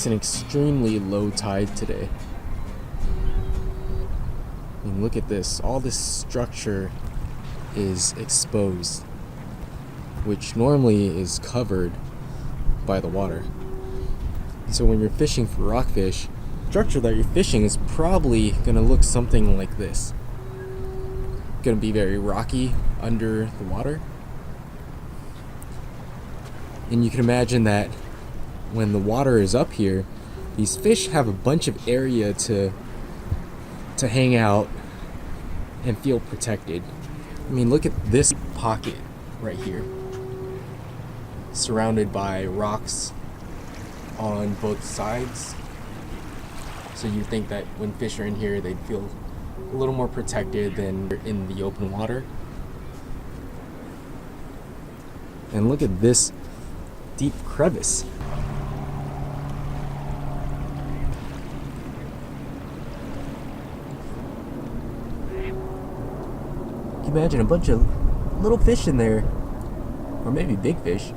It's an extremely low tide today. I mean, look at this. All this structure is exposed, which normally is covered by the water. So when you're fishing for rockfish, the structure that you're fishing is probably going to look something like this. Going to be very rocky under the water. And you can imagine that when the water is up here, these fish have a bunch of area to hang out and feel protected. I mean, look at this pocket right here, surrounded by rocks on both sides. So you think that when fish are in here, they'd feel a little more protected than in the open water. And look at this deep crevice. Can you imagine a bunch of little fish in there, or maybe big fish?